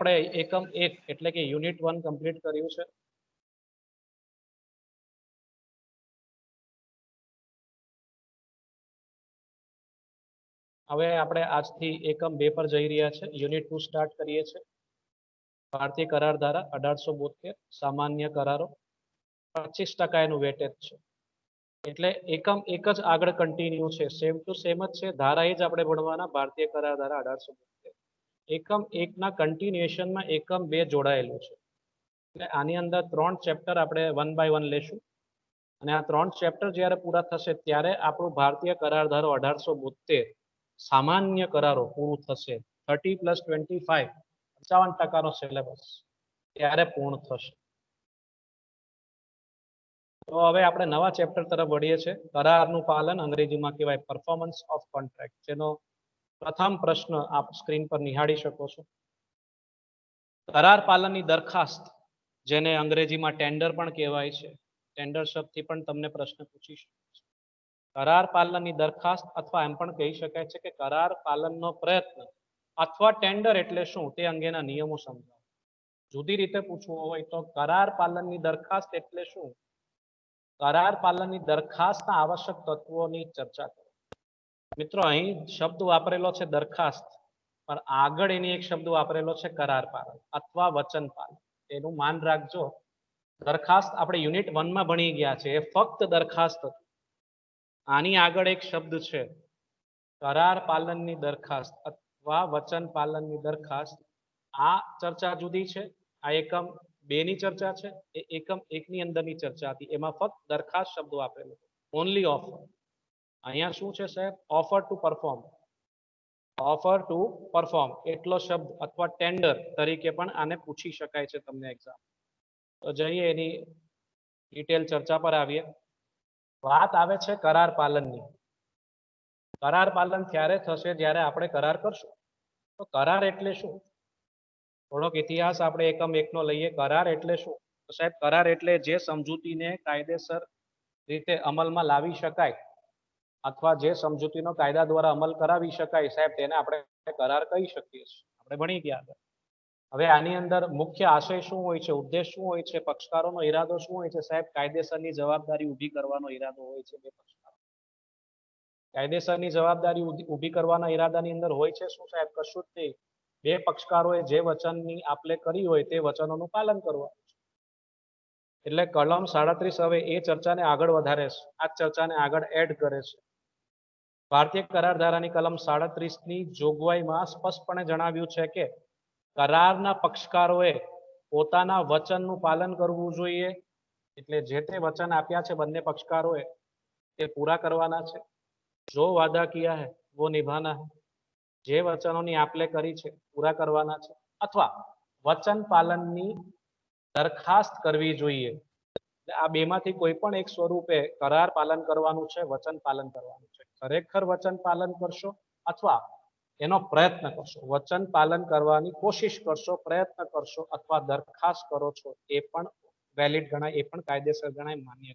આપણે એકમ 1 એટલે કે યુનિટ 1 કમ્પ્લીટ કર્યું છે. હવે આપણે આજથી એકમ 2 પર જઈ રહ્યા છે. યુનિટ 2 સ્ટાર્ટ કરીએ છીએ. ભારતીય કરાર ધારા 1872 સામાન્ય કરારો 25% એનું વેટેજ છે. એટલે એકમ 1 જ આગળ કન્ટિન્યુ છે, સેમ ટુ સેમ જ છે. ધારા એ જ આપણે ભણવાના, ભારતીય કરાર ધારા 1872. એકમ 1 ના કન્ટિન્યુએશનમાં એકમ 2 જોડાયેલું છે. એટલે આની અંદર 3 ચેપ્ટર આપણે 1 બાય 1 લેશું અને આ 3 ચેપ્ટર જ્યારે પૂરા થશે ત્યારે આપણું ભારતીય કરાર ધારો 1872 સામાન્ય કરારો પૂરું થશે. 30 + 25 55% સિલેબસ ત્યારે પૂર્ણ થશે. તો હવે આપણે નવા ચેપ્ટર તરફ વળીએ છીએ. કરારનું પાલન, અંગ્રેજીમાં કહેવાય પરફોર્મન્સ ઓફ કોન્ટ્રાક્ટ, જેનો પ્રથમ પ્રશ્ન આપ સ્ક્રીન પર નિહાળી શકો છો. કરાર પાલનની દરખાસ્ત, જેને અંગ્રેજીમાં ટેન્ડર પણ કહેવાય છે, ટેન્ડર શબ્દથી પણ તમને પ્રશ્ન પૂછી શકે છે. કરાર પાલનની દરખાસ્ત અથવા એમ પણ કહી શકાય છે કે કરાર પાલનનો પ્રયત્ન અથવા ટેન્ડર એટલે શું તે અંગેના નિયમો સમજાવો. જુદી રીતે પૂછવું હોય તો કરાર પાલનની દરખાસ્ત એટલે શું, કરાર પાલનની દરખાસ્તના આવશ્યક તત્વોની ચર્ચા કરો. મિત્રો, અહીં શબ્દ વાપરેલો છે દરખાસ્ત, પણ આગળ એની એક શબ્દ વાપરેલો છે કરાર પાલન અથવા વચન પાલન. એનું માન રાખજો. દરખાસ્ત આપણે યુનિટ 1 માં ભણી ગયા છે, એ ફક્ત દરખાસ્ત હતું. આની આગળ એક શબ્દ છે કરાર પાલનની દરખાસ્ત અથવા વચન પાલનની દરખાસ્ત. આ ચર્ચા જુદી છે. આ એકમ 2 ની ચર્ચા છે, એ એકમ 1 ની અંદરની ચર્ચા હતી. એમાં ફક્ત દરખાસ્ત શબ્દ વાપરેલો, ઓનલી ઓફર. અહીંયા શું છે સાહેબ? Offer to perform. Offer to perform એટલો શબ્દ અથવા ટેન્ડર તરીકે પણ આને પૂછી શકાય છે તમને એક્ઝામ. તો જઈએ એની ડિટેલ ચર્ચા પર આવીએ. વાત આવે છે કરાર પાલનની. કરાર પાલન ત્યારે થશે જ્યારે આપણે કરાર કરશું. તો કરાર એટલે શું? થોડોક ઇતિહાસ આપણે એકમ 1 નો લઈએ. કરાર એટલે શું? તો સાહેબ, કરાર એટલે જે સમજૂતીને કાયદેસર રીતે અમલમાં લાવી શકાય અથવા જે સમજૂતીનો કાયદા દ્વારા અમલ કરાવી શકાય, સાહેબ, તેને આપણે કરાર કહી શકીએ છીએ. આપણે ભણી ગયા. હવે આની અંદર મુખ્ય આશય શું હોય છે, ઉદ્દેશ શું હોય છે, પક્ષકારોનો ઈરાદો શું હોય છે? સાહેબ, કાયદેસરની જવાબદારી ઊભી કરવાનો ઈરાદો હોય છે. બે પક્ષકારો કાયદેસરની જવાબદારી ઊભી કરવાના ઈરાદાની અંદર હોય છે શું સાહેબ? કશું જ નહીં. બે પક્ષકારોએ જે વચનની આપલે કરી હોય તે વચનોનું પાલન કરવાનું છે. એટલે કલમ 37 હવે એ ચર્ચાને આગળ વધારે છે, આ ચર્ચાને આગળ એડ કરે છે. ભારતીય કરાર ધારાની કલમ 37 ની જોગવાઈમાં સ્પષ્ટપણે જણાવ્યું છે કે કરારના પક્ષકારોએ પોતાના વચનનું પાલન કરવું જોઈએ. એટલે જે તે વચન આપ્યા છે બંને પક્ષકારોએ તે પૂરા કરવાના છે. જો વાદા કિયા હૈ વો નિભાના હૈ. જે વચનોની આપલે કરી છે પૂરા કરવાના છે. અથવા વચન પાલનની દરખાસ્ત કરવી જોઈએ. આ બેમાંથી કોઈ પણ એક સ્વરૂપે કરાર પાલન કરવાનું છે, વચન પાલન કરવાનું છે. ખરેખર વચન પાલન કરશો અથવા એનો પ્રયત્ન કરશો. વચન પાલન કરવાની કોશિશ કરશો, પ્રયત્ન કરશો અથવા દરખાસ્ત કરો છો, એ પણ વેલિડ ગણાય, એ પણ કાયદેસર ગણાય, માન્ય.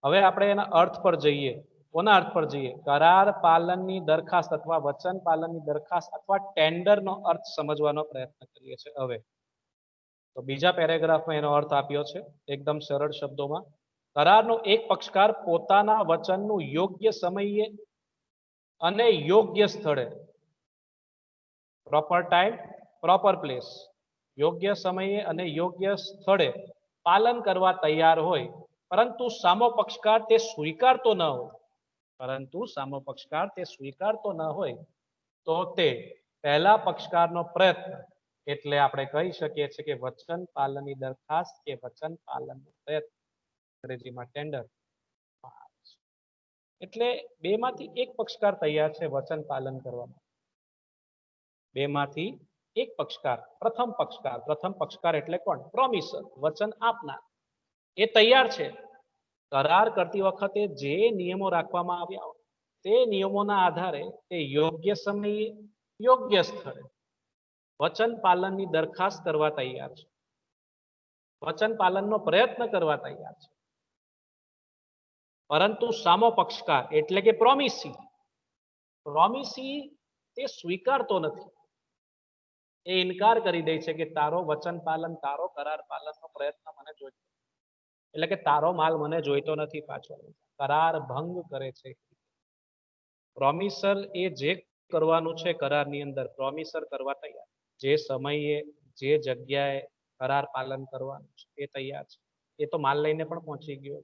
હવે આપણે એના અર્થ પર જઈએ. કોના અર્થ પર જઈએ? કરાર પાલનની દરખાસ્ત અથવા વચન પાલનની દરખાસ્ત અથવા ટેન્ડરનો અર્થ સમજવાનો પ્રયત્ન કરીએ છીએ. હવે તો બીજા પેરેગ્રાફમાં એનો અર્થ આપ્યો છે એકદમ સરળ શબ્દોમાં. કરારનો એક પક્ષકાર પોતાના વચનનું યોગ્ય સમયે અને યોગ્ય સ્થળે, પ્રોપર ટાઈમ પ્રોપર પ્લેસ, યોગ્ય સમયે અને યોગ્ય સ્થળે પાલન કરવા તૈયાર હોય, પરંતુ સામો પક્ષકાર તે સ્વીકારતો ન હોય, પરંતુ સામો પક્ષકાર તે સ્વીકારતો ન હોય તો તે પહેલા પક્ષકારનો પ્રયત્ન, એટલે આપણે કહી શકીએ છીએ કે વચન પાલનની દરખાસ્ત કે વચન પાલનનો પ્રયત્ન, અંગ્રેજીમાં ટેન્ડર. એટલે બેમાંથી એક પક્ષકાર તૈયાર છે વચન પાલન કરવા. બેમાંથી એક પક્ષકાર, પ્રથમ પક્ષકાર એટલે કોણ? પ્રોમિસર, વચન આપનાર, એ તૈયાર છે. કરાર કરતી વખતે જે નિયમો રાખવામાં આવ્યા તે નિયમોના આધારે તે યોગ્ય સમયે યોગ્ય સ્થળે વચન પાલનની દરખાસ્ત કરવા તૈયાર છે, વચન પાલનનો પ્રયત્ન કરવા તૈયાર છે. પરંતુ સામો પક્ષકાર એટલે કે પ્રોમિસી તે સ્વીકારતો નથી. એ ઇનકાર કરી દે છે કે તારો વચન પાલન, તારો કરાર પાલનનો પ્રયત્ન મને જોઈતો, એટલે કે તારો માલ મને જોઈતો નથી પાછો, કરાર ભંગ કરે છે. પ્રોમિસર એ જે કરવાનું છે કરારની અંદર પ્રોમિસર કરવા તૈયાર, જે સમયે જે જગ્યાએ કરાર પાલન કરવાનું છે એ તૈયાર છે, એ તો માલ લઈને પણ પહોંચી ગયો.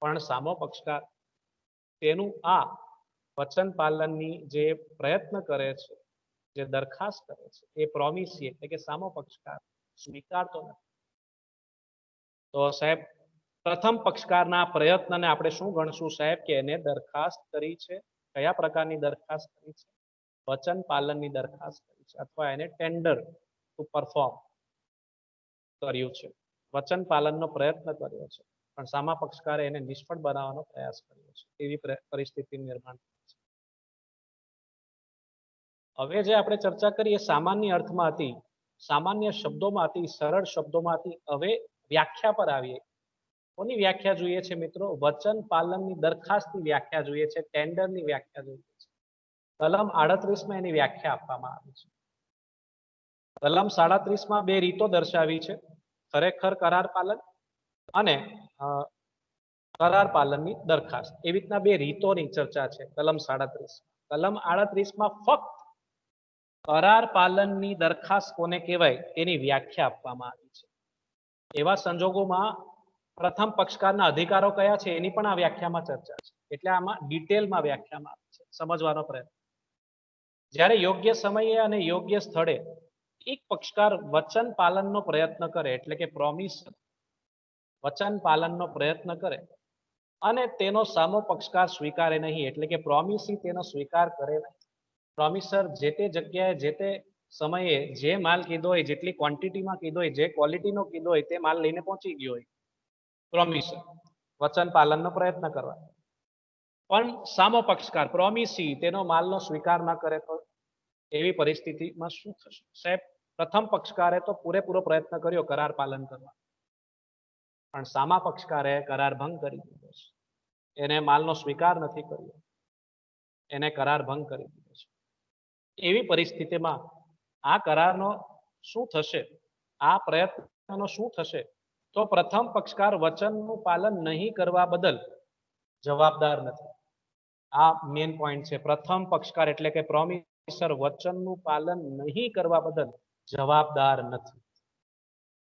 પણ સામો પક્ષકાર તેનું આ વચન પાલનની જે પ્રયત્ન કરે છે, જે દરખાસ્ત કરે છે, એ પ્રોમિસી એટલે કે સામો પક્ષકાર સ્વીકારતો નથી. તો સાહેબ પ્રથમ પક્ષકારના પ્રયત્નને આપણે શું ગણશું સાહેબ? કે એને દરખાસ્ત કરી છે. કયા પ્રકારની દરખાસ્ત કરી છે? વચન પાલનની દરખાસ્ત કરી છે, અથવા એને ટેન્ડર ટુ પરફોર્મ કર્યું છે, વચન પાલનનો પ્રયત્ન કર્યો છે, પણ સામા પક્ષકારે એને નિષ્ફળ બનાવવાનો પ્રયાસ કર્યો છે. એવી પરિસ્થિતિ નિર્માણ થાય છે. હવે જે આપણે ચર્ચા કરી એ સામાન્ય અર્થમાં હતી, સામાન્ય શબ્દોમાં હતી, સરળ શબ્દોમાં હતી. હવે વ્યાખ્યા પર આવીએ. કોની વ્યાખ્યા જોઈએ છે મિત્રો? વચન પાલનની દરખાસ્તની વ્યાખ્યા જોઈએ છે, ટેન્ડરની વ્યાખ્યા જોઈએ છે. કલમ 38માં એની વ્યાખ્યા આપવામાં આવી છે. કલમ 37માં બે રીતો દર્શાવી છે, ખરેખર કરાર પાલન અને કરાર પાલનની દરખાસ્ત. એવી રીતના બે રીતોની ચર્ચા છે કલમ 37. કલમ 38માં ફક્ત કરાર પાલનની દરખાસ્ત કોને કહેવાય એની વ્યાખ્યા આપવામાં આવી છે. એવા સંજોગોમાં પ્રથમ પક્ષકારના અધિકારો કયા છે એની પણ આ વ્યાખ્યામાં ચર્ચા છે. એટલે આમાં ડિટેલમાં વ્યાખ્યામાં આવી છે, સમજવાનો પ્રયત્ન. જ્યારે યોગ્ય સમયે અને યોગ્ય સ્થળે એક પક્ષકાર વચન પાલનનો પ્રયત્ન કરે, એટલે કે પ્રોમિસ વચન પાલનનો પ્રયત્ન કરે અને તેનો સામો પક્ષકાર સ્વીકારે નહીં, એટલે કે પ્રોમિસી તેનો સ્વીકાર કરે નહીં. પ્રોમિસર જે તે જગ્યાએ જે તે સમયે જે માલ કીધો હોય, જેટલી ક્વોન્ટિટીમાં કીધો હોય, જે ક્વોલિટીનો કીધો હોય તે માલ લઈને પહોંચી ગયો હોય, પ્રોમિસર વચન પાલનનો પ્રયત્ન કરવા, પણ સામો પક્ષકાર પ્રોમિસી તેનો માલનો સ્વીકાર ન કરે તો એવી પરિસ્થિતિમાં શું થશે સાહેબ? પ્રથમ પક્ષકારે તો પૂરેપૂરો પ્રયત્ન કર્યો કરાર પાલન કરવા, પણ સામા પક્ષકારે કરાર ભંગ કરી દીધો છે. એને માલનો સ્વીકાર નથી કર્યો, એને કરાર ભંગ કરી દીધો છે. એવી પરિસ્થિતિમાં આ કરારનો શું થશે? આ પ્રયત્નનો શું થશે? તો પ્રથમ પક્ષકાર વચનનું પાલન નહીં કરવા બદલ જવાબદાર નથી. આ મેઇન પોઈન્ટ છે. પ્રથમ પક્ષકાર એટલે કે પ્રોમિસર વચનનું પાલન નહીં કરવા બદલ જવાબદાર નથી.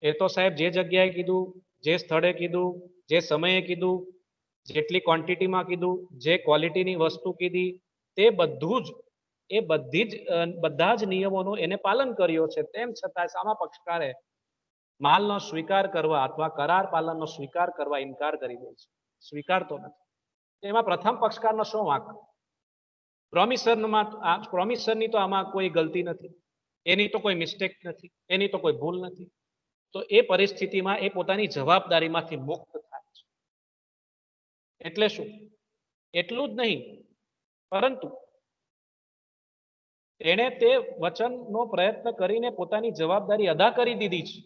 એ તો સાહેબ જે જગ્યાએ કીધું, જે સ્થળે કીધું, જે સમયે કીધું, જેટલી ક્વોન્ટિટીમાં કીધું, જે ક્વોલિટીની વસ્તુ કીધી, તે બધું જ બધા જ નિયમોનું એને પાલન કર્યો છે. તેમ છતાં સામા પક્ષકારે માલનો સ્વીકાર કરવા અથવા કરાર પાલનનો સ્વીકાર કરવા ઇનકાર કરી દે છે, સ્વીકારતો નથી. એમાં પ્રથમ પક્ષકારનો શું વાંક? પ્રોમિસરની તો આમાં કોઈ ગલતી નથી, એની તો કોઈ મિસ્ટેક નથી, એની તો કોઈ ભૂલ નથી. તો એ પરિસ્થિતિમાં એ પોતાની જવાબદારીમાંથી મુક્ત થાય છે. એટલે શું? એટલું જ નહીં, પરંતુ એણે તે વચનનો પ્રયત્ન કરીને પોતાની જવાબદારી અદા કરી દીધી છે.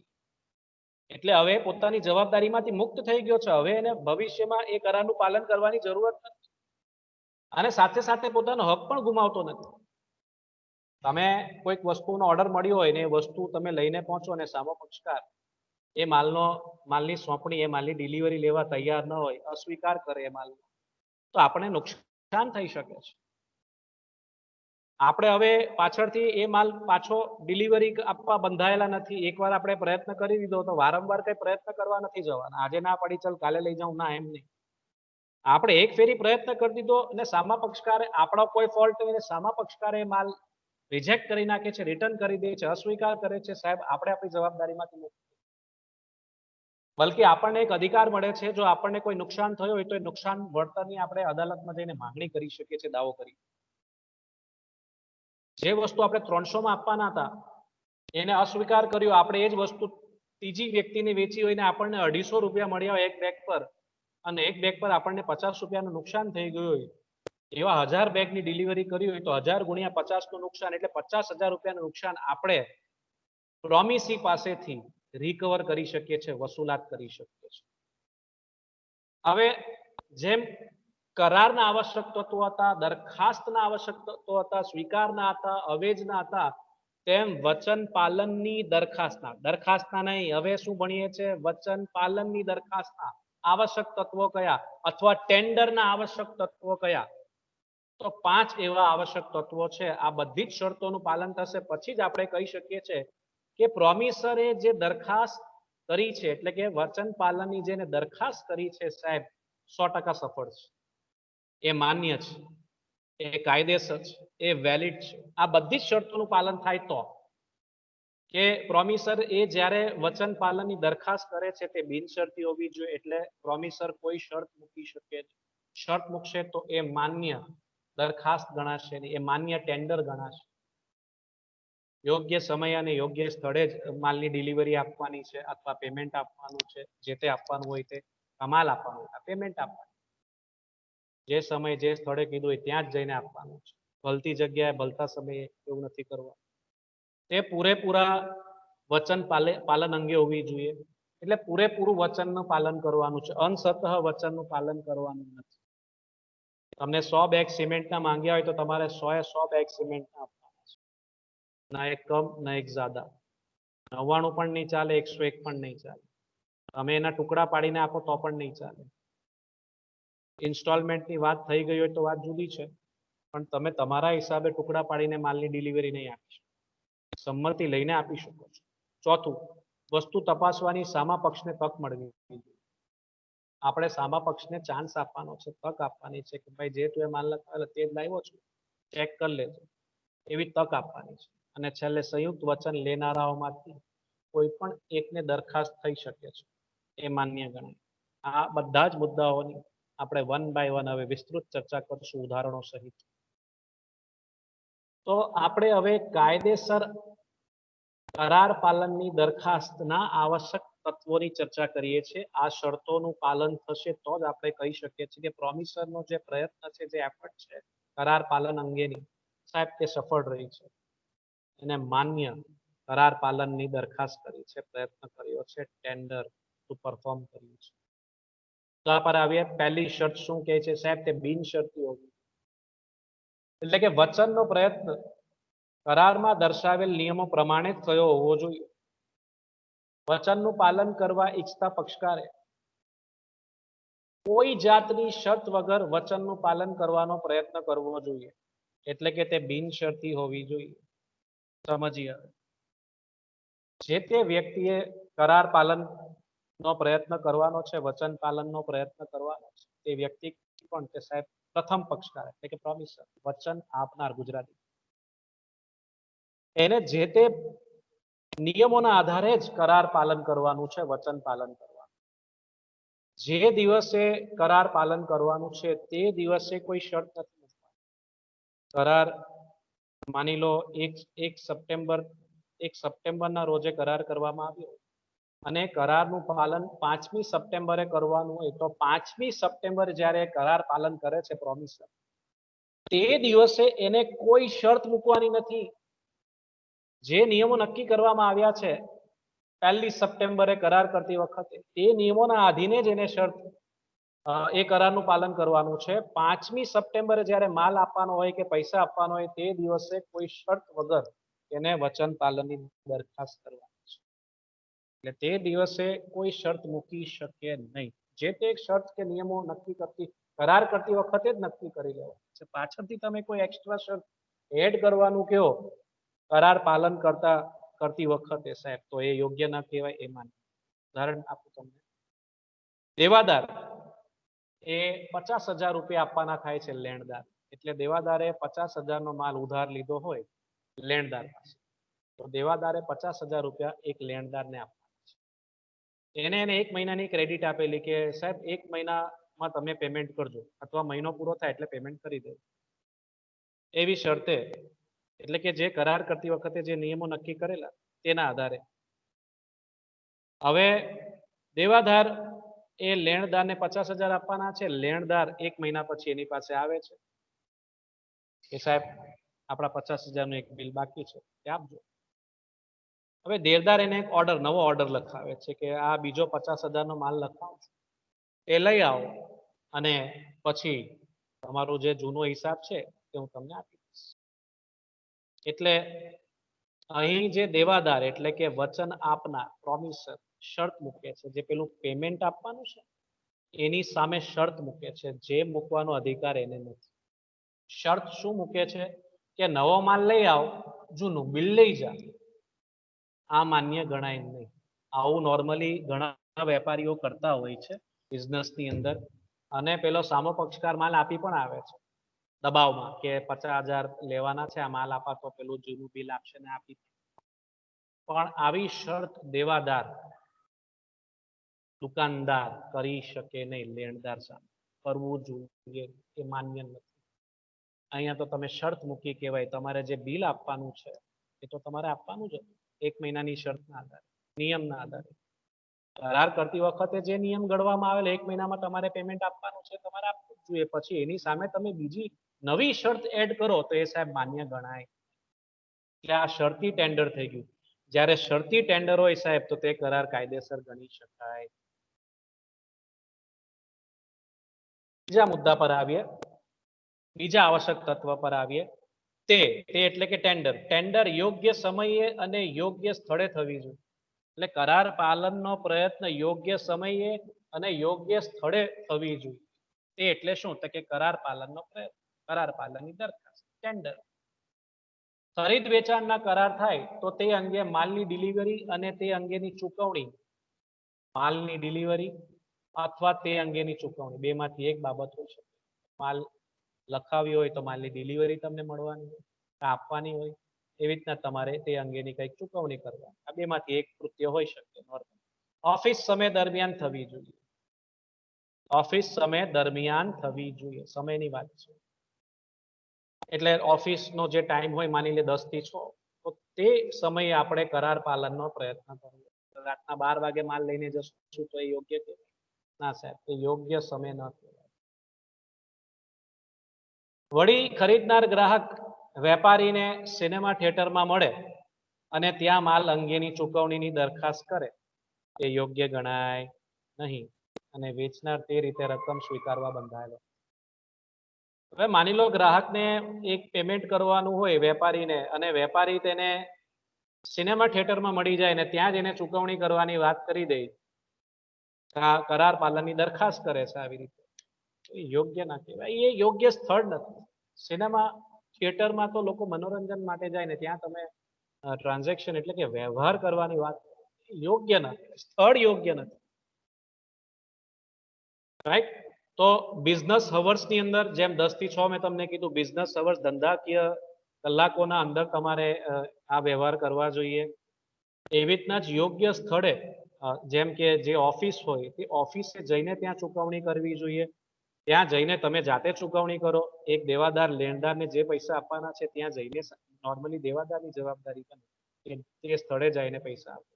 એટલે હવે પોતાની જવાબદારીમાંથી મુક્ત થઈ ગયો છે. હવે એને ભવિષ્યમાં એ કરારનું પાલન કરવાની જરૂરત નથી, અને સાથે સાથે પોતાનો હક પણ ગુમાવતો નથી. તમે કોઈક વસ્તુનો ઓર્ડર મળ્યો હોય ને એ વસ્તુ તમે લઈને પહોંચો અને સામો પક્ષકાર એ માલની સોંપણી, એ માલની ડિલિવરી લેવા તૈયાર ન હોય, અસ્વીકાર કરે એ માલ, તો આપણે નુકસાન થઈ શકે છે. આપણે હવે પાછળથી એ માલ પાછો ડિલિવરી આપવા બંધાયેલા નથી. એકવાર આપણે પ્રયત્ન કરી દીધો તો વારંવાર કઈ પ્રયત્ન કરવા નથી જવાના. આજે ના પડી ચાલ કાલે લઈ જાઉં, ના, એમ નહીં. આપણે એક ફેરી પ્રયત્ન કરી દીધો અને સામા પક્ષકારે આપણો કોઈ ફોલ્ટ નહીં, સામા પક્ષકારે માલ રિજેક્ટ કરી નાખે છે, રિટર્ન કરી દે છે, અસ્વીકાર કરે છે, સાહેબ આપણે આપણી જવાબદારીમાંથી મુક્ત. બલકે આપણને એક અધિકાર મળે છે, જો આપણને કોઈ નુકસાન થયું હોય તો એ નુકસાન વળતરની આપણે અદાલતમાં જઈને માંગણી કરી શકીએ છીએ, દાવો કરી. જે વસ્તુ આપણે 300માં આપવાના હતા એને અસ્વીકાર કર્યો, આપણે એ જ વસ્તુ ત્રીજી વ્યક્તિને વેચી હોય ને આપણને 250 રૂપિયા મળ્યા હોય એક બેગ પર, અને એક બેગ પર આપણને 50 રૂપિયાનું નુકસાન થઈ ગયું હોય, એવા 1000 બેગની ડિલિવરી કરી હોય તો 1000 ગુણ્યા 50 નું નુકસાન એટલે 50,000 રૂપિયાનું નુકસાન આપણે પ્રોમિસી પાસેથી રિકવર કરી શકીએ છીએ, વસૂલાત કરી શકીએ છીએ. હવે જેમ કરારના આવશ્યક તત્વો હતા, દરખાસ્તના આવશ્યક તત્વો હતા, સ્વીકારના હતા, અવેજના હતા, તેમ વચન પાલનની દરખાસ્તના, દરખાસ્તના નહીં, હવે શું ભણીએ છીએ? વચન પાલનની દરખાસ્તના આવશ્યક તત્વો કયા, અથવા ટેન્ડરના આવશ્યક તત્વો કયા? તો 5 એવા આવશ્યક તત્વો છે. આ બધી જ શરતોનું પાલન થશે પછી જ આપણે કહી શકીએ છીએ કે પ્રોમિસરે જે દરખાસ્ત કરી છે, એટલે કે વચન પાલનની જેને દરખાસ્ત કરી છે સાહેબ, 100% સફળ છે, એ માન્ય છે, એ કાયદેસર છે, એ વેલિડ છે. આ બધી જ શરતોનું પાલન થાય તો કે પ્રોમિસર એ જ્યારે વચન પાલનની દરખાસ્ત કરે છે તે બિનશરતી હોવી જોઈએ, એટલે પ્રોમિસર કોઈ શરત મૂકી શકે, શરત મૂકશે તો એ માન્ય દરખાસ્ત ગણાશે, એ માન્ય ટેન્ડર ગણાશે. યોગ્ય સમય અને યોગ્ય સ્થળે જ માલની ડિલિવરી આપવાની છે અથવા પેમેન્ટ આપવાનું છે, જે તે આપવાનું હોય તે માલ આપવાનું હોય પેમેન્ટ આપવાનું, જે સમય જે સ્થળે કીધું હોય ત્યાં જ જઈને આપવાનું છે. ભલતી જગ્યાએ ભલતા સમયે એવું નથી કરવાનું. તે પૂરેપૂરા વચન પાલન અંગે હોવી જોઈએ, એટલે પૂરેપૂરું વચનનું પાલન કરવાનું છે, અંશતઃ વચનનું પાલન કરવાનું નથી. તમને 100 બેગ સિમેન્ટના માંગ્યા હોય તો તમારે 100 બેગ સિમેન્ટના આપવાના છે, ના એક કમ ના એક જ્યાદા. 99 પણ નહીં ચાલે, 101 પણ નહીં ચાલે. તમે એના ટુકડા પાડીને આપો તો પણ નહીં ચાલે. ઇન્સ્ટોલમેન્ટની વાત થઈ ગઈ હોય તો વાત જુદી છે, પણ તમે તમારા હિસાબે ટુકડા પાડીને માલની ડિલિવરી નહીં આપી શકો, સંમતિ લઈને આપી શકો છો. ચોથું, વસ્તુ તપાસવાની સામા પક્ષને તક મળવી જોઈએ. આપણે સામા પક્ષને ચાન્સ આપવાનો છે, તક આપવાની છે કે ભાઈ જે તું એ માલ લખાવેલો તે જ લાવ્યો છું, ચેક કરી લેજો, એવી તક આપવાની છે. અને છેલ્લે સંયુક્ત વચન લેનારાઓમાંથી કોઈ પણ એકને દરખાસ્ત થઈ શકે છે, એ માન્ય ગણાય. આ બધા જ મુદ્દાઓની આપણે 1 બાય 1 હવે વિસ્તૃત ચર્ચા કરશું ઉદાહરણો સહિત. તો આપણે હવે કાયદેસર કરાર પાલનની દરખાસ્તના આવશ્યક તત્વોની ચર્ચા કરીએ છીએ. આ શરતોનું પાલન થશે તો જ આપણે કહી શકીએ છીએ કે પ્રોમિસરનો જે પ્રયત્ન છે, જે એફર્ટ છે કરાર પાલન અંગેની, સાહેબ તે સફળ રહી છે, એને માન્ય કરાર પાલનની દરખાસ્ત કરી છે, પ્રયત્ન કર્યો છે, ટેન્ડર ટુ પરફોર્મ કર્યું છે. તો આ પર આવીએ. પહેલી શરત શું કહે છે સાહેબ? તે બિનશરતી હોવી, એટલે કે વચનનો પ્રયત્ન કરારમાં દર્શાવેલ નિયમો પ્રમાણે જ થયો હોવો જોઈએ. વચનનું પાલન કરવા ઈચ્છતા પક્ષકારે કોઈ જાતની શરત વગર વચનનું પાલન કરવાનો પ્રયત્ન કરવો જોઈએ, એટલે કે તે બિનશરતી હોવી જોઈએ. સમજીએ, જે તે વ્યક્તિએ કરાર પાલનનો પ્રયત્ન કરવાનો છે, વચન પાલનનો પ્રયત્ન કરવાનો છે, તે વ્યક્તિ પણ તે સાહેબ પ્રથમ પક્ષકાર એટલે કે પ્રોમિસર, વચન આપનાર ગુજરાતી, એને જે તે નિયમોના આધારે જ કરાર પાલન કરવાનું છે, વચન પાલન કરવાનું. જે દિવસે કરાર પાલન કરવાનું છે તે દિવસે કોઈ શરત નથી. કરાર માની લો 1 સપ્ટેમ્બરના રોજે કરાર કરવામાં આવ્યો અને કરારનું પાલન 5મી સપ્ટેમ્બરે કરવાનું હોય, તો 5મી સપ્ટેમ્બરે જ્યારે કરાર પાલન કરે છે પ્રોમિસર, તે દિવસે એને કોઈ શરત મૂકવાની નથી. જે નિયમો નક્કી કરવામાં આવ્યા છે 1 સપ્ટેમ્બરે કરાર કરતી વખતે, તે નિયમોના આધીને જ એને શરત એ કરારનું પાલન કરવાનું છે. 5મી સપ્ટેમ્બરે જ્યારે માલ આપવાનો હોય કે પૈસા આપવાનો હોય, તે દિવસે કોઈ શરત વગર એને વચન પાલનની દરખાસ્ત કરવાની છે. એટલે તે દિવસે કોઈ શરત મૂકી શકે નહીં. જે તે શરત કે નિયમો નક્કી કરતી કરાર કરતી વખતે જ નક્કી કરી લેવાનું છે. પાછળથી તમે કોઈ એક્સ્ટ્રા શરત એડ કરવાનું કહો કરાર પાલન કરતી વખતે સાહેબ, તો એ યોગ્ય ન કહેવાય. એ માન્ય ઉદાહરણ આપું તમને. દેવાદાર એ 50,000 રૂપિયા આપવાના થાય છે લેણદાર, એટલે દેવાદારે 50,000 નો માલ ઉધાર લીધો હોય લેણદાર પાસે, તો દેવાદારે 50,000 રૂપિયા એક લેણદારને આપવાના છે. એને 1 મહિનાની ક્રેડિટ આપેલી કે સાહેબ 1 મહિનામાં તમે પેમેન્ટ કરજો, અથવા મહિનો પૂરો થાય એટલે પેમેન્ટ કરી દે, એવી શરતે, એટલે કે જે કરાર કરતી વખતે જે નિયમો નક્કી કરેલા તેના આધારે. હવે દેવાદાર એ લેણદારને 50,000 આપવાના છે. લેણદાર 1 મહિના પછી એની પાસે આવે છે કે સાહેબ આપણા 50,000 નું એક બિલ બાકી છે, તે આપજો. હવે દેરદાર એને એક નવો ઓર્ડર લખાવે છે કે આ બીજો 50,000 નો માલ લખાવો છું, એ લઈ આવો અને પછી તમારો જે જૂનો હિસાબ છે તે હું તમને આપી દઈશ. એટલે અહીં જે દેવાદાર એટલે કે વચન આપનાર પ્રોમિસર શરત મૂકે છે, જે પેલું પેમેન્ટ આપવાનું છે એની સામે શરત મૂકે છે, જે મૂકવાનો અધિકાર એને નથી. શરત શું મૂકે છે કે નવો માલ લઈ આવ, જૂનું બિલ લઈ જા. આ માન્ય ગણાય નહીં. આવું નોર્મલી ઘણા વેપારીઓ કરતા હોય છે બિઝનેસની અંદર, અને પેલો સામો પક્ષકાર માલ આપી પણ આવે છે દબાવમાં કે 50,000 લેવાના છે, આ માલ આપા તો પેલું જૂનું બિલ આપશે ને આપી. પણ આવી શરત દેવાદાર દુકાનદાર કરી શકે નહીં. લેણદાર સામે કરવું જોઈએ એ માન્ય નથી. અહીંયા તો તમે શરત મૂકી કહેવાય, તમારે જે બિલ આપવાનું છે એ તો તમારે આપવાનું જ હતું 1 મહિનાની શરતના આધારે, નિયમના આધારે. કરાર કરતી વખતે જે નિયમ ઘડવામાં આવેલ 1 મહિનામાં તમારે પેમેન્ટ આપવાનું છે, તમારે આપવું જ જોઈએ. પછી એની સામે તમે બીજી નવી શરત એડ કરો તો એ સાહેબ માન્ય ગણાય. એટલે આ શરતી ટેન્ડર થઈ ગયું. જ્યારે શરતી ટેન્ડર હોય સાહેબ તો તે કરાર કાયદેસર ગણી શકાય. બીજા મુદ્દા પર આવીએ, બીજા આવશ્યક તત્વ પર આવીએ. તે એટલે કે ટેન્ડર. ટેન્ડર યોગ્ય સમયે અને યોગ્ય સ્થળે થવી જોઈએ. એટલે કરાર પાલનનો પ્રયત્ન યોગ્ય સમયે અને યોગ્ય સ્થળે થવી જોઈએ. તે એટલે શું? તો કે કરાર પાલનનો પ્રયત્ન, કરાર પાલનની દરખાસ્ત, ટેન્ડર. ખરીદ વેચાણના કરાર થાય તો તે અંગે માલની ડિલિવરી અને તે અંગેની ચૂકવણી, માલની ડિલિવરી અથવા તે અંગેની ચૂકવણી બેમાંથી એક બાબત હોય છે. માલ લખાવી હોય તો માલની ડિલિવરી તમને મળવાની હોય, આપવાની હોય, એવી રીતના તમારે તે અંગેની કંઈક ચૂકવણી કરવાની. આ બેમાંથી એક કૃત્ય હોઈ શકે. ઓફિસ સમય દરમિયાન થવી જોઈએ. ઓફિસ સમય દરમિયાન થવી જોઈએ, સમયની વાત છે. એટલે ઓફિસનો જે ટાઈમ હોય માની લે 10 થી 6, તો તે સમયે આપણે કરાર પાલનનો પ્રયત્ન કરવો. રાતના 12 વાગે માલ લઈને જશું તો એ યોગ્ય કહેવાય? ના સાહેબ, એ યોગ્ય સમય ન કહેવાય. વળી ખરીદનાર ગ્રાહક વેપારીને સિનેમા થિયેટરમાં મળે અને ત્યાં માલ અંગેની ચૂકવણીની દરખાસ્ત કરે, એ યોગ્ય ગણાય નહીં. અને વેચનાર તે રીતે રકમ સ્વીકારવા બંધાયેલો. હવે માની લો ગ્રાહકને એક પેમેન્ટ કરવાનું હોય વેપારીને, અને વેપારી તેને સિનેમા થિયેટરમાં મળી જાય ને ત્યાં જ એને ચૂકવણી કરવાની વાત કરી દે, કરાર પાલનની દરખાસ્ત કરે છે આવી રીતે, એ યોગ્ય ના કહેવાય. એ યોગ્ય સ્થળ નથી. સિનેમા થિયેટરમાં તો લોકો મનોરંજન માટે જાય ને ત્યાં તમે ટ્રાન્ઝેક્શન એટલે કે વ્યવહાર કરવાની વાત યોગ્ય નથી, સ્થળ યોગ્ય નથી. રાઈટ? તો બિઝનેસ હવર્સની અંદર જેમ 10 થી 6 મેં તમને કીધું, બિઝનેસ હવર્સ ધંધાકીય કલાકોના અંદર તમારે આ વ્યવહાર કરવા જોઈએ. એવી રીતના જ યોગ્ય સ્થળે, જેમ કે જે ઓફિસ હોય તે ઓફિસે જઈને ત્યાં ચૂકવણી કરવી જોઈએ. ત્યાં જઈને તમે જાતે ચૂકવણી કરો. એક દેવાદાર લેણદારને જે પૈસા આપવાના છે ત્યાં જઈને, નોર્મલી દેવાદારની જવાબદારી બને તે સ્થળે જઈને પૈસા આપે.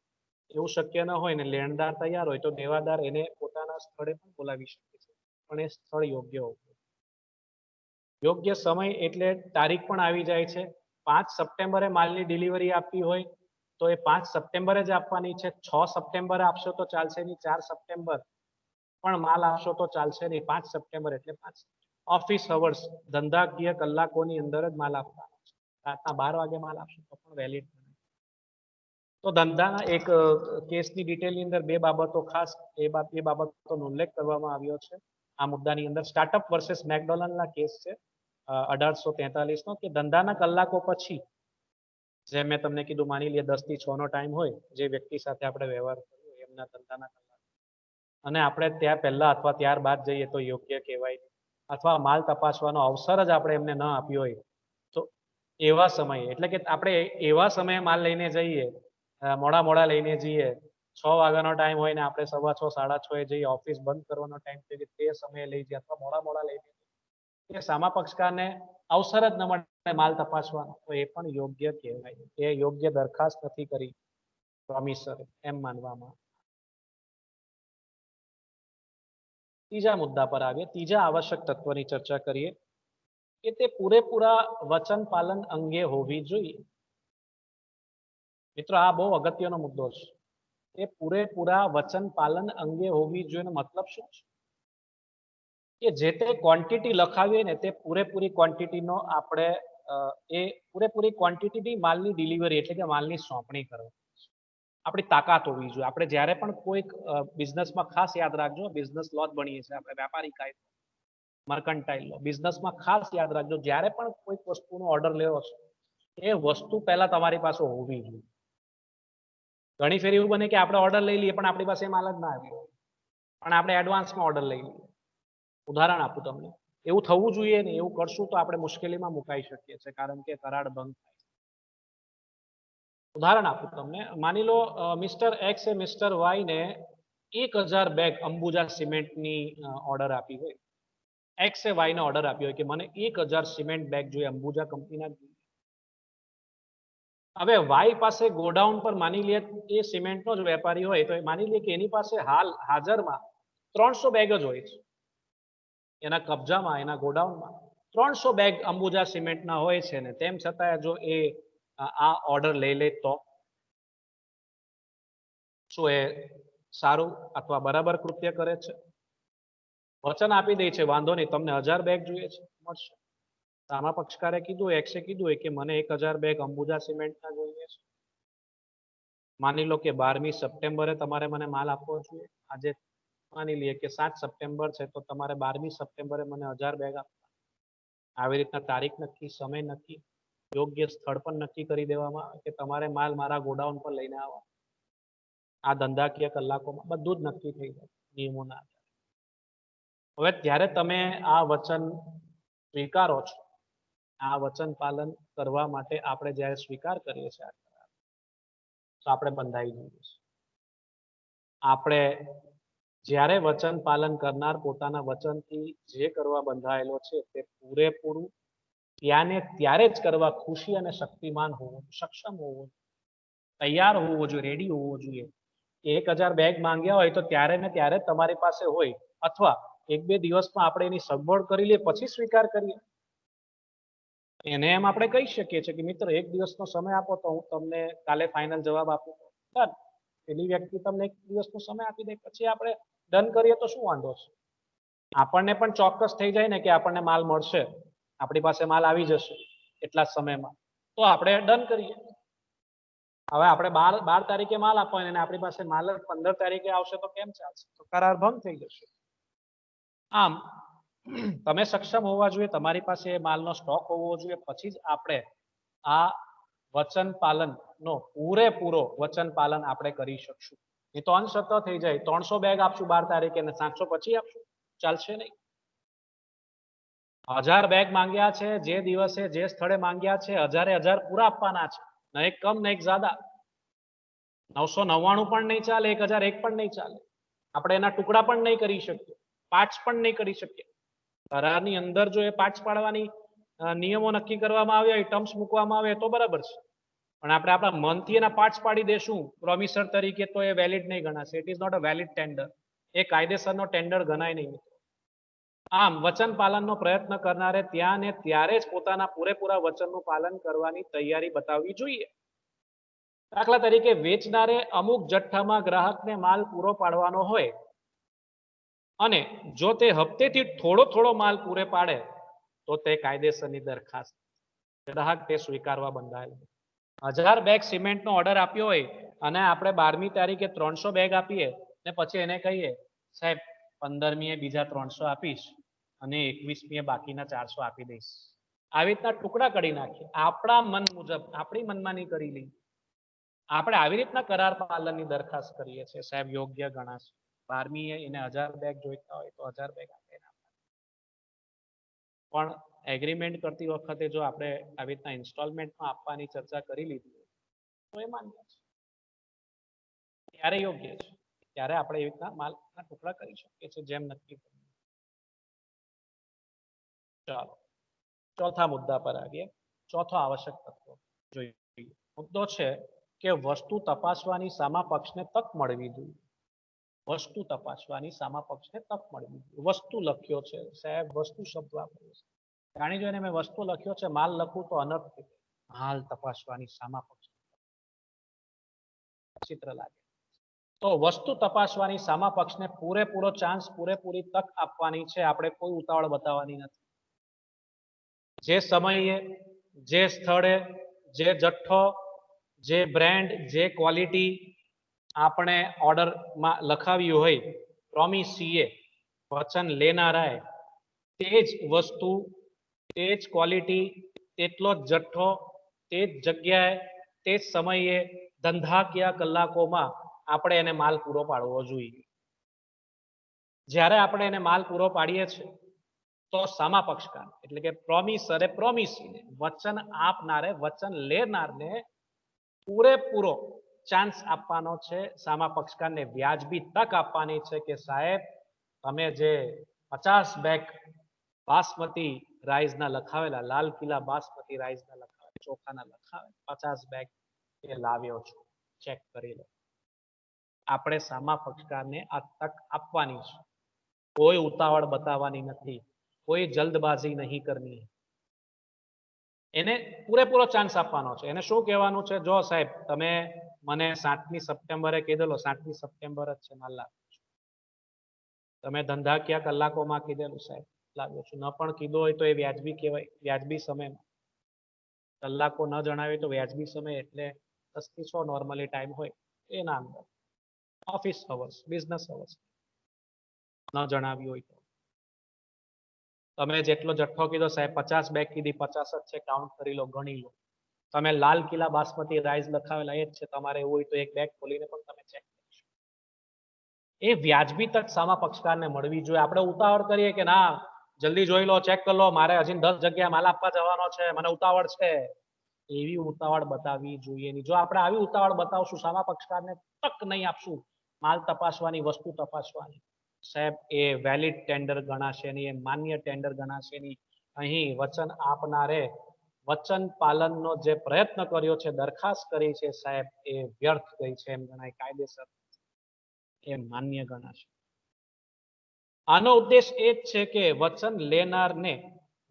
એવું શક્ય ન હોય ને લેણદાર તૈયાર હોય તો દેવાદાર એને પોતાના સ્થળે પણ બોલાવી શકે છે, પણ એ સ્થળ યોગ્ય હોવું. યોગ્ય સમય એટલે તારીખ પણ આવી જાય છે. 5 સપ્ટેમ્બરે માલની ડિલિવરી આપવી હોય તો એ 5 સપ્ટેમ્બરે જ આપવાની છે. 6 સપ્ટેમ્બરે આપશો તો ચાલશે નહીં, 4 સપ્ટેમ્બર પણ માલ આપશો તો ચાલશે નહીં. 5 સપ્ટેમ્બર એટલે 5 ઓફિસ અવર્સ, ધંધાકીય કલાકોની અંદર જ માલ આપવાનો છે. રાતના 12 વાગે માલ આપશો તો પણ વેલિડ. તો ધંધાના એક કેસની ડિટેલની અંદર બે બાબતો ખાસ એ બાબતોનો ઉલ્લેખ કરવામાં આવ્યો છે આ મુદ્દાની અંદર. સ્ટાર્ટઅપ વર્સેસ મેકડોનાલ્ડના કેસ છે 1843 નો, કે ધંધાના કલાકો પછી, જેમ મેં તમને કીધું, માની લે 10 થી 6 નો ટાઈમ હોય, જે વ્યક્તિ સાથે આપણે વ્યવહાર કર્યો એમના ધંધાના કલાકો, અને આપણે ત્યાં પહેલા અથવા ત્યારબાદ જઈએ તો યોગ્ય કહેવાય. અથવા માલ તપાસવાનો અવસર જ આપણે એમને ન આપ્યો હોય તો એવા સમયે, એટલે કે આપણે એવા સમયે માલ લઈને જઈએ, મોડા લઈને જઈએ, 6 વાગ્યાનો ટાઈમ હોય ને આપણે 6:15 6:30 જઈએ, ઓફિસ બંધ કરવાનો ટાઈમ થઈ જાય તે સમયે લઈ જઈએ, અથવા મોડા લઈને જઈએ, એ સામા પક્ષકારને અવસર જ ન મળે માલ તપાસવાનો, તો એ પણ યોગ્ય કહેવાય. એ યોગ્ય દરખાસ્ત નથી કરી પ્રોમિસર, એમ માનવામાં. ત્રીજા મુદ્દા પર આવીએ, ત્રીજા આવશ્યક તત્વની ચર્ચા કરીએ કે તે પૂરેપૂરા વચન પાલન અંગે હોવી જોઈએ. મિત્રો, આ બહુ અગત્યનો મુદ્દો છે. એ પૂરેપૂરા વચન પાલન અંગે હોવી જોઈએ. મતલબ શું છે? કે જે તે ક્વોન્ટિટી લખાવી ને તે પૂરેપૂરી ક્વોન્ટિટીનો આપણે એ પૂરેપૂરી ક્વોન્ટિટીની માલની ડિલિવરી એટલે કે માલની સોંપણી કરવાની આપણી તાકાત હોવી જોઈએ. આપણે જ્યારે પણ કોઈક બિઝનેસમાં ખાસ યાદ રાખજો, બિઝનેસ લો જ ભણીએ છીએ આપણે, વ્યાપારી કાયદો, મર્કન્ટાઇલ લો. બિઝનેસમાં ખાસ યાદ રાખજો, જ્યારે પણ કોઈક વસ્તુનો ઓર્ડર લેવો છે એ વસ્તુ પહેલા તમારી પાસે હોવી જોઈએ. ઘણી ફેર એવું બને કે આપણે ઓર્ડર લઈ લઈએ પણ આપણી પાસે માલ જ ના આવ્યો, પણ આપણે એડવાન્સમાં ઓર્ડર લઈ લઈએ. ઉદાહરણ આપું તમને, એવું થવું જોઈએ ને. એવું કરશું તો આપણે મુશ્કેલીમાં મુકાઈ શકીએ છીએ, કારણ કે કરાર ભંગ થાય. ઉદાહરણ આપું તમને, માની લો મિસ્ટર એક્સ એ મિસ્ટર વાય ને 1000 બેગ અંબુજા સિમેન્ટની ઓર્ડર આપી હોય. એક્સ એ વાય ને ઓર્ડર આપ્યો હોય કે મને 1000 સિમેન્ટ બેગ જોઈએ અંબુજા કંપનીના. હવે વાય પાસે ગોડાઉન પર માની લે એ સિમેન્ટનો જ વેપારી હોય તો માની લે કે એની પાસે હાલ હાજરમાં 300 બેગ જ હોય છે. એના કબજામાં, એના ગોડાઉનમાં 300 બેગ અંબુજા સિમેન્ટના હોય છે ને તેમ છતાં જો એ આ ઓર્ડર લઈ લે તો શું એ સારું અથવા બરાબર કૃત્ય કરે છે? વચન આપી દે છે, વાંધો નહીં, તમને 1000 બેગ જોઈએ છે, મળશે. સામા પક્ષકારે કીધું, એક્સે કીધું કે મને 1000 બેગ અંબુજા સિમેન્ટના જોઈએ છે. માની લો કે 12મી સપ્ટેમ્બરે તમારે મને માલ આપવો જોઈએ. આજે માની લઈએ કે 7 સપ્ટેમ્બર છે તો તમારે 12મી સપ્ટેમ્બરે મને 1000 બેગ આપવા. આવી રીતના તારીખ નક્કી, સમય નક્કી, યોગ્ય સ્થળ પણ નક્કી કરી દેવામાં આવે કે તમારે માલ મારા ગોડાઉન પર લઈને આવવા. આ ધંધાકીય કલાકોમાં બધું જ નક્કી થઈ જાય નિયમોના આધારે. હવે ત્યારે તમે આ વચન સ્વીકારો છો, આ વચન પાલન કરવા માટે આપણે જ્યારે સ્વીકાર કરીએ છીએ તો આપણે બંધાઈ જઈએ છીએ. આપણે જ્યારે વચન પાલન કરનાર પોતાના વચનથી જે કરવા બંધાયેલો છે તે પૂરેપૂરું ત્યાંને ત્યારે જ કરવા ખુશી અને શક્તિમાન હોવો, સક્ષમ હોવો, તૈયાર હોવો જોઈએ, રેડી હોવો જોઈએ. 1000 બેગ માંગ્યા હોય તો ત્યારે ને ત્યારે જ તમારી પાસે હોય, અથવા 1-2 દિવસમાં આપણે એની સગવડ કરી લઈએ પછી સ્વીકાર કરીએ. એને એમ આપણે કહી શકીએ છીએ કે મિત્ર 1 દિવસનો સમય આપો તો હું તમને કાલે ફાઇનલ જવાબ આપું. ડન. પેલી વ્યક્તિ તમને 1 દિવસનો સમય આપી દે પછી આપણે ડન કરીએ તો શું વાંધો છે? આપણને પણ ચોક્કસ થઈ જાય ને કે આપણને માલ મળશે, આપણી પાસે માલ આવી જશે એટલા સમયમાં, તો આપણે ડન કરીએ. હવે આપણે 12 તારીખે માલ આપવાનો અને આપણી પાસે માલ 15 તારીખે આવશે તો કેમ ચાલશે? તો કરાર ભંગ થઈ જશે. આમ તમે સક્ષમ હોવા જોઈએ, તમારી પાસે માલનો સ્ટોક હોવો જોઈએ, પછી જ આપણે આ વચન પાલનનો પૂરેપૂરો વચન પાલન આપણે કરી શકશું. એ તો અંશતઃ થઈ જાય, 300 બેગ આપશું 12 તારીખે અને 700 પછી આપશું, ચાલશે નહીં. 1000 બેગ માંગ્યા છે, જે દિવસે જે સ્થળે માંગ્યા છે 1000 પૂરા આપવાના છે, ન એક કમ ન એક જ્યાદા. 999 પણ નહીં ચાલે, 1001 પણ નહીં ચાલે. આપણે એના ટુકડા પણ નહીં કરી શકીએ, પાર્ટ્સ પણ નહીં કરી શકીએ. કરારની અંદર જો એ પાર્ટ્સ પાડવાની નિયમો નક્કી કરવામાં આવ્યા હોય, ટર્મ્સ મૂકવામાં આવે તો બરાબર છે, પણ આપણે આપણા મનથી એના પાર્ટ્સ પાડી દેશું પ્રોમિસર તરીકે તો એ વેલિડ નહીં ગણાશે. It is not a valid tender. એ કાયદેસરનો ટેન્ડર ગણાય નહીં. આમ વચન પાલનનો પ્રયત્ન કરનારે ત્યાં ને ત્યારે જ પોતાના પૂરેપૂરા વચનનું પાલન કરવાની તૈયારી બતાવવી જોઈએ. દાખલા તરીકે વેચનારે અમુક જથ્થામાં ગ્રાહકને માલ પૂરો પાડવાનો હોય અને જો તે હપ્તેથી થોડો માલ પૂરે પાડે તો તે કાયદેસરની દરખાસ્ત, ગ્રાહક તે સ્વીકારવા બંધાયેલ. 1000 બેગ સિમેન્ટનો ઓર્ડર આપ્યો હોય અને આપણે 12મી તારીખે 300 બેગ આપીએ ને પછી એને કહીએ સાહેબ 15મીએ બીજા 300 આપીશ અને 21મીએ બાકીના 400 આપી દઈશ. આવી રીતના ટુકડા કરી નાખીએ, આપણા મન મુજબ આપણી મનમાની કરી લઈએ. આપણે આવી રીતના કરાર પાલનની દરખાસ્ત કરીએ છીએ, સાહેબ યોગ્ય ગણાશે. 12મીએ એને 1000 બેગ જોઈતા હોય તો 1000 બેગ આપે. પણ એગ્રીમેન્ટ કરતી વખતે જો આપણે આવી રીતના ઇન્સ્ટોલમેન્ટમાં આપવાની ચર્ચા કરી લીધી તો એ માન્ય છે, ત્યારે યોગ્ય છે, ત્યારે આપણે એવી રીતના માલના ટુકડા કરી શકીએ છીએ જેમ નક્કી કર્યું. ચાલો ચોથા મુદ્દા પર આવીએ. ચોથો આવશ્યક તત્વ જોઈએ. મુદ્દો છે કે વસ્તુ તપાસવાની સામા પક્ષને તક મળવી જોઈએ. વસ્તુ તપાસવાની સામા પક્ષને તક મળવી જોઈએ. વસ્તુ લખ્યો છે સાહેબ, વસ્તુ શબ્દ વાપર્યો છે. જાણી જોઈને મેં વસ્તુ લખ્યો છે, માલ લખું તો અનર્થ થઈ જાય. માલ તપાસવાની સામા પક્ષ ચિત્ર લાગે. તો વસ્તુ તપાસવાની સામા પક્ષને પૂરેપૂરો ચાન્સ, પૂરેપૂરી તક આપવાની છે. આપણે કોઈ ઉતાવળ બતાવવાની નથી. જે સમયે જે સ્થળે જે જથ્થો જે બ્રાન્ડ જે ક્વોલિટી આપણે ઓર્ડરમાં લખાવ્યું હોય પ્રોમિસીએ વચન લેનારાએ તે જ વસ્તુ તે જ ક્વોલિટી તેટલો જ જથ્થો તે જ જગ્યાએ તે જ સમયે ધંધાકીય કલાકોમાં આપણે એને માલ પૂરો પાડવો જોઈએ. જ્યારે આપણે એને માલ પૂરો પાડીએ છીએ તો સામા પક્ષકાર એટલે કે પ્રોમિસરે પ્રોમિસીને વચન આપનારે વચન લેનારને પૂરેપૂરો ચાન્સ આપવાનો છે, સામા પક્ષકારને વ્યાજબી તક આપવાની છે કે સાહેબ તમે જે 50 બેગ બાસમતી રાઈસના લખાવેલા લાલ કિલ્લા બાસમતી રાઈસના લખાવેલા ચોખાના લખાવેલા 50 બેગ એ લાવ્યો છો, ચેક કરી લો. આપણે સામા પક્ષકારને આ તક આપવાની છે. કોઈ ઉતાવળ બતાવવાની નથી, કોઈ જલ્દબાજી નહીં કરની. એને પૂરેપૂરો ચાન્સ આપવાનો છે. એને શું કહેવાનું છે, જો સાહેબ તમે મને 7મી સપ્ટેમ્બરે કીધેલો 7મી સપ્ટેમ્બર જ છે માલ લાવ્યો છું. તમે ધંધાકીય કલાકોમાં કીધેલું સાહેબ લાવ્યો છું. ન પણ કીધું હોય તો એ વ્યાજબી કહેવાય. વ્યાજબી સમયમાં કલાકો ન જણાવે તો વ્યાજબી સમય એટલે 10 થી 6 નોર્મલી ટાઈમ હોય એના અંદર ઓફિસ અવર્સ બિઝનેસ અવર્સ ન જણાવ્યું હોય તો તમે જેટલો જથ્થો કીધો સાહેબ 50 બેગ કીધી 50 જ છે, કાઉન્ટ કરી લો, ગણી લો. તમે લાલ કિલ્લા બાસમતી રાઈસ લખાવેલા એ જ છે, તમારે એવું હોય તો એક બેગ ખોલીને પણ તમે ચેક કરી શકો. એ વ્યાજબી તક સામા પક્ષકારને મળવી જોઈએ. આપણે ઉતાવળ કરીએ કે ના જલ્દી જોઈ લો, ચેક કરી લો, મારે હજી 10 જગ્યા માલ આપવા જવાનો છે, મને ઉતાવળ છે. એવી ઉતાવળ બતાવવી જોઈએ નહીં. જો આપણે આવી ઉતાવળ બતાવશું સામા પક્ષકારને તક નહીં આપશું માલ તપાસવાની વસ્તુ તપાસવાની સાહેબ એ વેલિડ ટેન્ડર ગણાશે નહીં, એ માન્ય ટેન્ડર ગણાશે નહીં. અહીં વચન આપનારે વચન પાલનનો જે પ્રયત્ન કર્યો છે, દરખાસ્ત કરી છે સાહેબ એ વ્યર્થ ગઈ છે એમ ગણાય, કાયદેસર એ માન્ય ગણાશે. આનો ઉદ્દેશ એ જ છે કે વચન લેનારને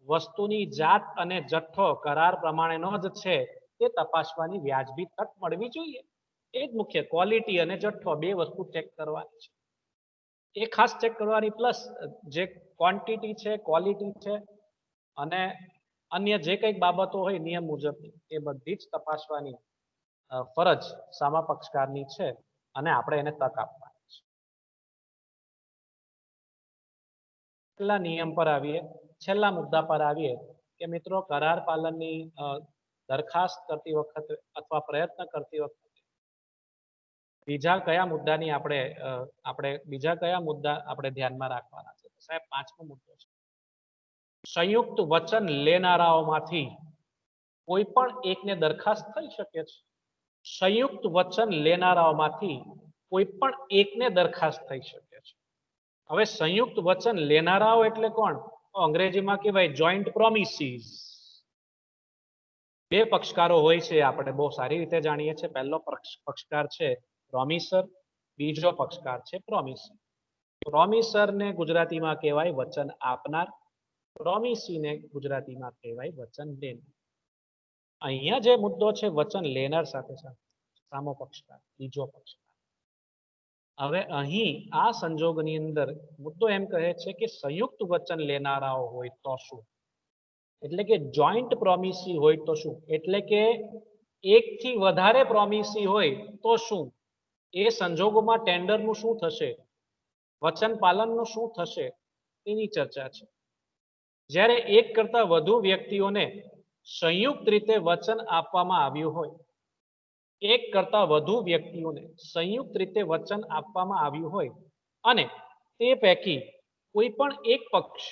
વસ્તુની જાત અને જથ્થો કરાર પ્રમાણેનો જ છે તે તપાસવાની વ્યાજબી તક મળવી જોઈએ. એ જ મુખ્ય ક્વોલિટી અને જથ્થો બે વસ્તુ ચેક કરવાની છે. એ ખાસ ચેક કરવાની પ્લસ જે ક્વોન્ટિટી છે ક્વોલિટી છે અને અન્ય જે કંઈક બાબતો હોય નિયમ મુજબ એ બધી જ તપાસવાની ફરજ સામા પક્ષકારની છે અને આપણે એને તક આપવાની છે. છેલ્લા નિયમ પર આવીએ, છેલ્લા મુદ્દા પર આવીએ કે મિત્રો કરાર પાલનની દરખાસ્ત કરતી વખતે અથવા પ્રયત્ન કરતી વખતે બીજા કયા મુદ્દાની આપણે બીજા કયા મુદ્દા આપણે ધ્યાનમાં રાખવાના છે. સાહેબ 5મો મુદ્દો છે સંયુક્ત વચન લેનારાઓમાંથી કોઈ પણ એકને દરખાસ્ત થઈ શકે છે. સંયુક્ત વચન લેનારાઓમાંથી કોઈ પણ એકને દરખાસ્ત થઈ શકે છે. હવે સંયુક્ત વચન લેનારાઓ એટલે કોણ? અંગ્રેજીમાં કહેવાય જોઈન્ટ પ્રોમિસીસ. બે પક્ષકારો હોય છે, આપણે બહુ સારી રીતે જાણીએ છીએ. પહેલો પક્ષકાર છે પ્રોમિસર, બીજો પક્ષકાર છે પ્રોમિસી. પ્રોમિસરને ગુજરાતીમાં કહેવાય વચન આપનાર, પ્રોમિસીને ગુજરાતીમાં કહેવાય વચન લેનાર. અહીંયા જે મુદ્દો છે વચન લેનાર સાથે સાથે સામો પક્ષકાર, બીજો પક્ષકાર. હવે અહીં આ સંજોગની અંદર મુદ્દો એમ કહે છે કે સંયુક્ત વચન લેનારાઓ હોય તો શું? એટલે કે જોઈન્ટ પ્રોમિસી હોય તો શું? એટલે કે એકથી વધારે પ્રોમિસી હોય તો શું? એ સંજોગોમાં ટેન્ડરનું શું થશે? વચન પાલનનું શું થશે? એની ચર્ચા છે. જ્યારે એક કરતા વધુ વ્યક્તિઓને સંયુક્ત રીતે વચન આપવામાં આવ્યું હોય, એક કરતા વધુ વ્યક્તિઓને સંયુક્ત રીતે વચન આપવામાં આવ્યું હોય અને તે પૈકી કોઈ પણ એક પક્ષ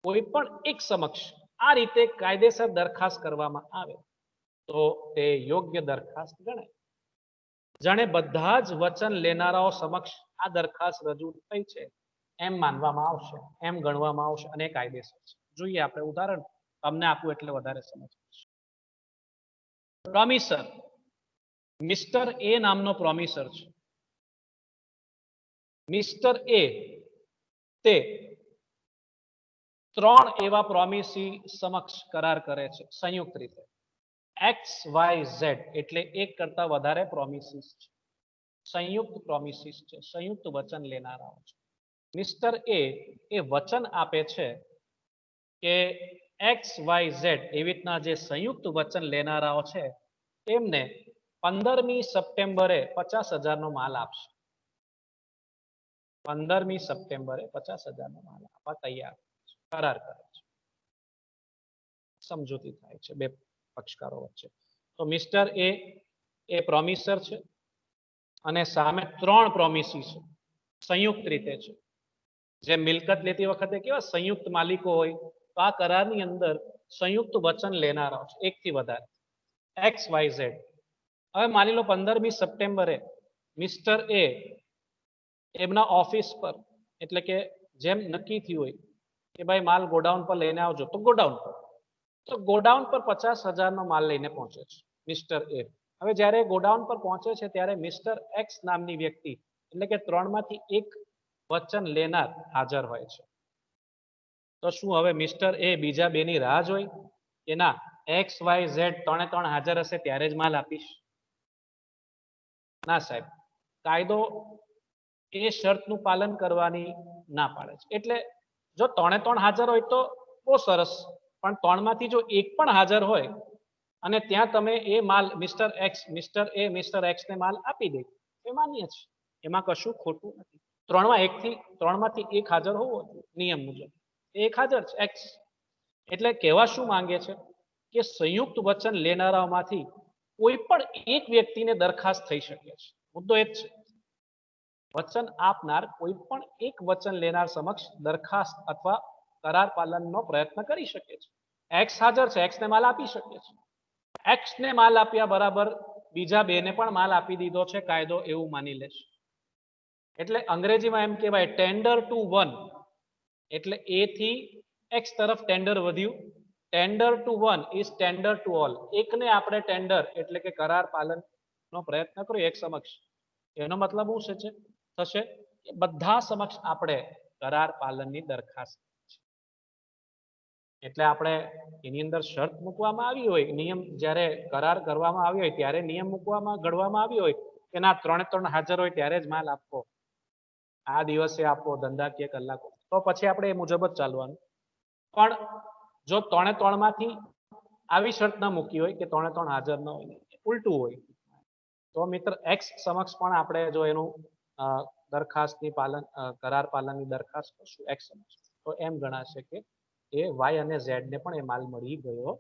કોઈ પણ એક સમક્ષ આ રીતે કાયદેસર દરખાસ્ત કરવામાં આવે તો તે યોગ્ય દરખાસ્ત ગણાય. જાણે બધા જ વચન લેનારાઓ સમક્ષ આ દરખાસ્ત રજૂ થઈ છે એમ માનવામાં આવશે, એમ ગણવામાં આવશે અને કાયદેસર છે. જોઈએ આપણે ઉદાહરણ તમને આપું એટલે વધારે સમજ પડશે. પ્રોમિસર મિસ્ટર એ નામનો પ્રોમિસર છે. મિસ્ટર એ તે 3 એવા પ્રોમિસી સમક્ષ કરાર કરે છે સંયુક્ત રીતે. XYZ એટલે એક કરતા વધારે પ્રોમિસીસ છે, સંયુક્ત પ્રોમિસીસ છે, સંયુક્ત વચન લેનારાઓ છે. મિસ્ટર એ વચન આપે છે કે એક્સ વાય ઝેડ એવી રીતના જે સંયુક્ત વચન લેનારાઓ છે એમને 15મી સપ્ટેમ્બરે 50,000 નો માલ આપશે. 15મી સપ્ટેમ્બરે 50,000 નો માલ આપવા તૈયાર છે, કરાર કરે છે, સમજૂતી થાય છે બે પક્ષકારો વચ્ચે. તો મિસ્ટર એ પ્રોમિસર છે અને સામે 3 પ્રોમિસી છે, સંયુક્ત રીતે છે. જે મિલકત લેતી વખતે કેવા સંયુક્ત માલિકો હોય, તો આ કરારની અંદર સંયુક્ત વચન લેનારાઓ છે એકથી વધારે, એક્સ વાય ઝેડ. હવે માની લો 15મી સપ્ટેમ્બરે મિસ્ટર એ એમના ઓફિસ પર, એટલે કે જેમ નક્કી થયું હોય કે ભાઈ માલ ગોડાઉન પર લઈને આવજો, તો ગોડાઉન પર 50,000 નો માલ લઈને પહોંચે છે મિસ્ટર એ. હવે જ્યારે ગોડાઉન પર પહોંચે છે ત્યારે મિસ્ટર એક્સ નામની વ્યક્તિ, એટલે કે 3માંથી એક વચન લેનાર હાજર હોય છે. તો શું હવે મિસ્ટર એ બીજા બેની રાહ જોઈ કે ના એક્સ વાય ઝેડ 3 હાજર હશે ત્યારે જ માલ આપીશ? ના સાહેબ, કાયદો એ શરતનું પાલન કરવાની ના પાડે છે. એટલે જો 3 હાજર હોય તો બહુ સરસ, પણ 3માંથી જો એક પણ હાજર હોય અને ત્યાં તમે એ માલ મિસ્ટર એક્સ ને માલ આપી દે, એ માન્ય છે, એમાં કશું ખોટું નથી. 3માંથી એક હાજર હોવો નિયમ મુજબ, એક હાજર છે એક્સ. એટલે કહેવા શું માંગે છે કે સંયુક્ત વચન લેનારામાંથી કોઈ પણ એક વ્યક્તિને દરખાસ્ત થઈ શકે છે. મુદ્દો એ જ છે, વચન આપનાર કોઈ પણ એક વચન લેનાર સમક્ષ દરખાસ્ત અથવા કરાર પાલનનો પ્રયત્ન કરી શકે છે. એક્સ હાજર છે, એક્સ ને માલ આપી શકે છે. એક્સ ને માલ આપ્યા બરાબર બીજા બેને પણ માલ આપી દીધો છે કાયદો એવું માની લેશે. એટલે અંગ્રેજીમાં એમ કહેવાય ટેન્ડર ટુ વન, એટલે એ થી એક્સ તરફ ટેન્ડર વધ્યું. Tender to one is tender to all. એકને આપણે ટેન્ડર એટલે કે કરાર પાલનનો પ્રયત્ન કર્યો એક સમક્ષ, એનો મતલબ શું થશે કે બધા સમક્ષ આપણે કરાર પાલનની દરખાસ્ત. એટલે આપણે એની અંદર શરત મૂકવામાં આવી હોય, નિયમ જ્યારે કરાર કરવામાં આવ્યો હોય ત્યારે નિયમ ઘડવામાં આવ્યો હોય કે ના 3 હાજર હોય ત્યારે જ માલ આપવો, આ દિવસે આપવો, ધંધાકીય કલાકો, તો પછી આપણે એ મુજબ જ ચાલવાનું. પણ જો 3માંથી આવી શરત ન મૂકી હોય કે 3 હાજર ન હોય, ઉલટું હોય, તો મિત્ર એક્સ સમક્ષ પણ આપણે જો એનું દરખાસ્તની કરાર પાલનની દરખાસ્ત કરશું એક્સ સમક્ષ, તો એમ ગણાશે કે એ વાય અને ઝેડ ને પણ એ માલ મળી ગયો